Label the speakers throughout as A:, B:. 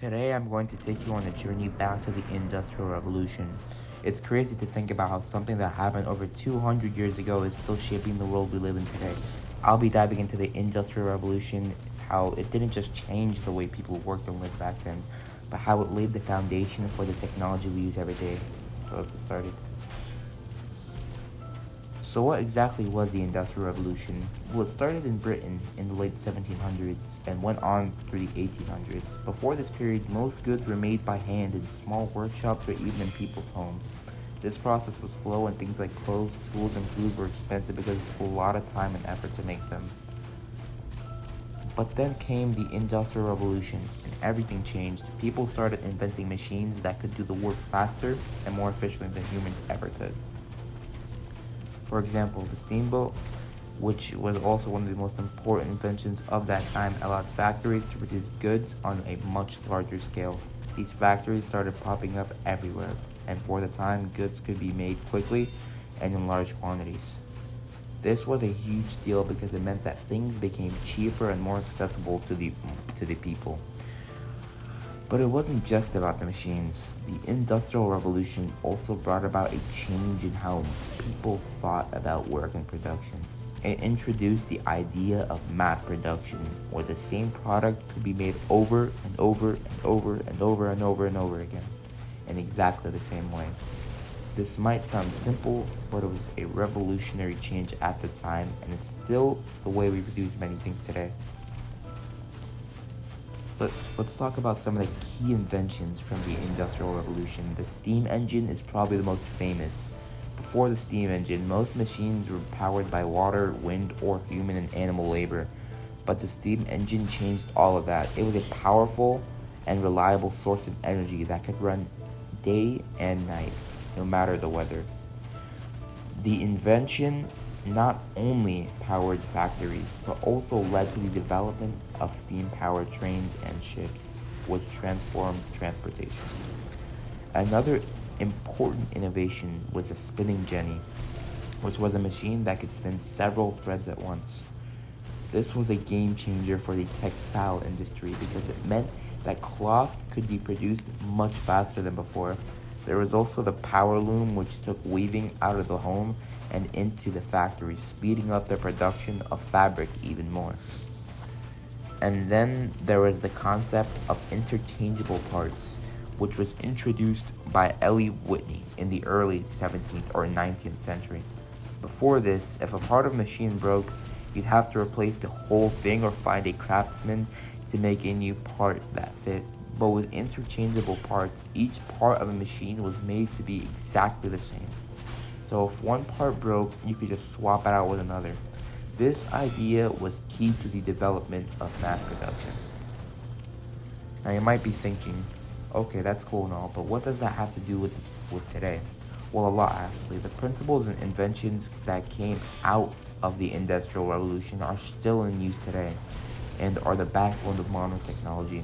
A: Today I'm going to take you on a journey back to the Industrial Revolution. It's crazy to think about how something that happened over 200 years ago is still shaping the world we live in today. I'll be diving into the Industrial Revolution, how it didn't just change the way people worked and lived back then, but how it laid the foundation for the technology we use every day. So let's get started. So what exactly was the Industrial Revolution? Well, it started in Britain in the late 1700s and went on through the 1800s. Before this period, most goods were made by hand in small workshops or even in people's homes. This process was slow and things like clothes, tools, and food were expensive because it took a lot of time and effort to make them. But then came the Industrial Revolution and everything changed. People started inventing machines that could do the work faster and more efficiently than humans ever could. For example, the steamboat, which was also one of the most important inventions of that time, allowed factories to produce goods on a much larger scale. These factories started popping up everywhere, and for the time, goods could be made quickly and in large quantities. This was a huge deal because it meant that things became cheaper and more accessible to the people. But it wasn't just about the machines. The Industrial Revolution also brought about a change in how people thought about work and production. It introduced the idea of mass production, where the same product could be made over and over and over and over and over and over again, in exactly the same way. This might sound simple, but it was a revolutionary change at the time, and it's still the way we produce many things today. Let's talk about some of the key inventions from the Industrial Revolution. The steam engine is probably the most famous. Before the steam engine, most machines were powered by water, wind, or human and animal labor. But the steam engine changed all of that. It was a powerful and reliable source of energy that could run day and night, no matter the weather. The invention not only powered factories, but also led to the development of steam-powered trains and ships, which transformed transportation. Another important innovation was the spinning jenny, which was a machine that could spin several threads at once. This was a game changer for the textile industry because it meant that cloth could be produced much faster than before. There was also the power loom, which took weaving out of the home and into the factory, speeding up the production of fabric even more. And then there was the concept of interchangeable parts, which was introduced by Eli Whitney in the early 17th or 19th century. Before this, if a part of a machine broke, you'd have to replace the whole thing or find a craftsman to make a new part that fit. But with interchangeable parts, each part of a machine was made to be exactly the same. So if one part broke, you could just swap it out with another. This idea was key to the development of mass production. Now you might be thinking, okay, that's cool and all, but what does that have to do with today? Well, a lot actually. The principles and inventions that came out of the Industrial Revolution are still in use today and are the backbone of modern technology.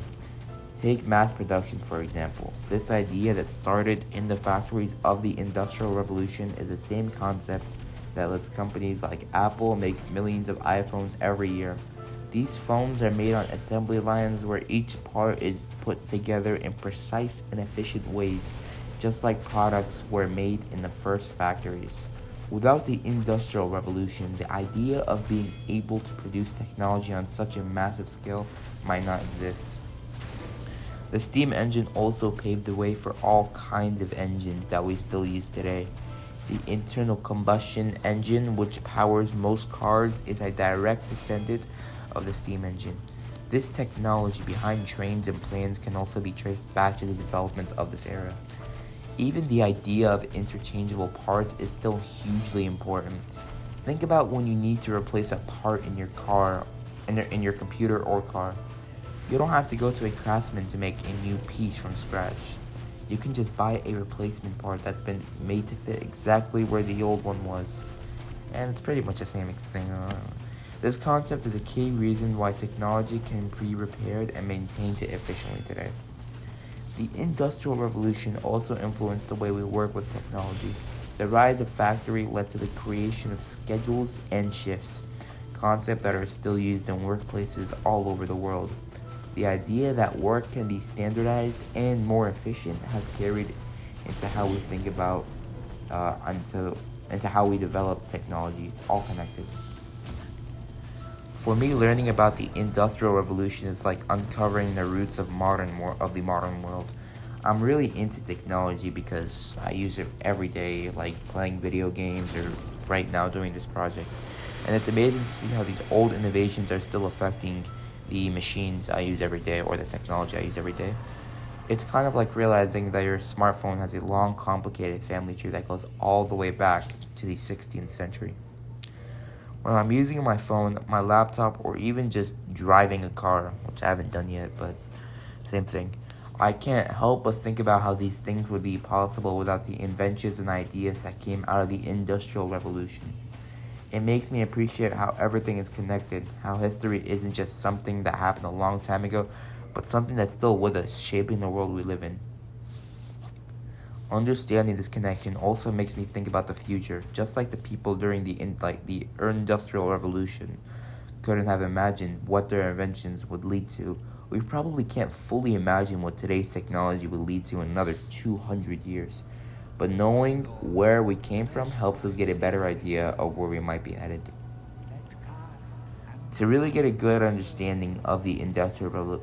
A: Take mass production, for example. This idea that started in the factories of the Industrial Revolution is the same concept that lets companies like Apple make millions of iPhones every year. These phones are made on assembly lines where each part is put together in precise and efficient ways, just like products were made in the first factories. Without the Industrial Revolution, the idea of being able to produce technology on such a massive scale might not exist. The steam engine also paved the way for all kinds of engines that we still use today. The internal combustion engine, which powers most cars, is a direct descendant of the steam engine. This technology behind trains and planes can also be traced back to the developments of this era. Even the idea of interchangeable parts is still hugely important. Think about when you need to replace a part in your car, in your computer or car. You don't have to go to a craftsman to make a new piece from scratch. You can just buy a replacement part that's been made to fit exactly where the old one was. And it's pretty much the same thing. This concept is a key reason why technology can be repaired and maintained efficiently today. The Industrial Revolution also influenced the way we work with technology. The rise of factory led to the creation of schedules and shifts, concepts that are still used in workplaces all over the world. The idea that work can be standardized and more efficient has carried into how we think about into how we develop technology. It's all connected. For me, learning about the Industrial Revolution is like uncovering the roots of the modern world. I'm really into technology because I use it every day, like playing video games or right now doing this project. And it's amazing to see how these old innovations are still affecting the machines I use every day or the technology I use every day. It's kind of like realizing that your smartphone has a long, complicated family tree that goes all the way back to the 16th century. When I'm using my phone, my laptop, or even just driving a car, which I haven't done yet, but same thing, I can't help but think about how these things would be possible without the inventions and ideas that came out of the Industrial Revolution. It makes me appreciate how everything is connected, how history isn't just something that happened a long time ago, but something that's still with us, shaping the world we live in. Understanding this connection also makes me think about the future, just like the people during the Industrial Revolution couldn't have imagined what their inventions would lead to. We probably can't fully imagine what today's technology will lead to in another 200 years. But knowing where we came from helps us get a better idea of where we might be headed. To really get a good understanding of the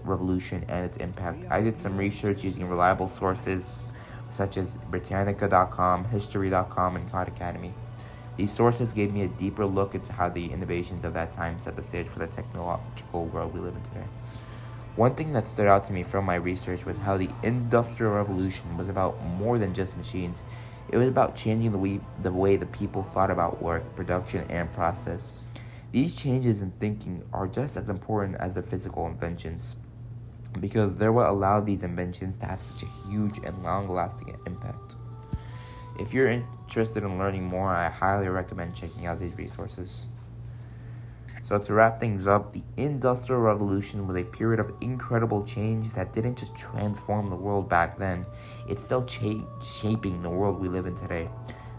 A: Revolution and its impact, I did some research using reliable sources such as Britannica.com, History.com, and Khan Academy. These sources gave me a deeper look into how the innovations of that time set the stage for the technological world we live in today. One thing that stood out to me from my research was how the Industrial Revolution was about more than just machines. It was about changing the way the people thought about work, production, and process. These changes in thinking are just as important as the physical inventions because they're what allowed these inventions to have such a huge and long-lasting impact. If you're interested in learning more, I highly recommend checking out these resources. So to wrap things up, the Industrial Revolution was a period of incredible change that didn't just transform the world back then, it's still shaping the world we live in today.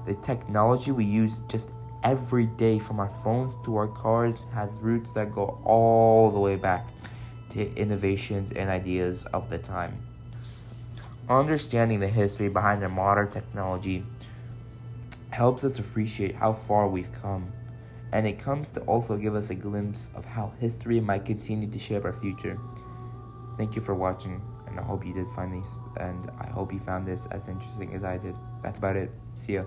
A: The technology we use just every day, from our phones to our cars, has roots that go all the way back to innovations and ideas of the time. Understanding the history behind our modern technology helps us appreciate how far we've come, and it comes to also give us a glimpse of how history might continue to shape our future. Thank you for watching, and I hope you did find these, and I hope you found this as interesting as I did. That's about it. See ya.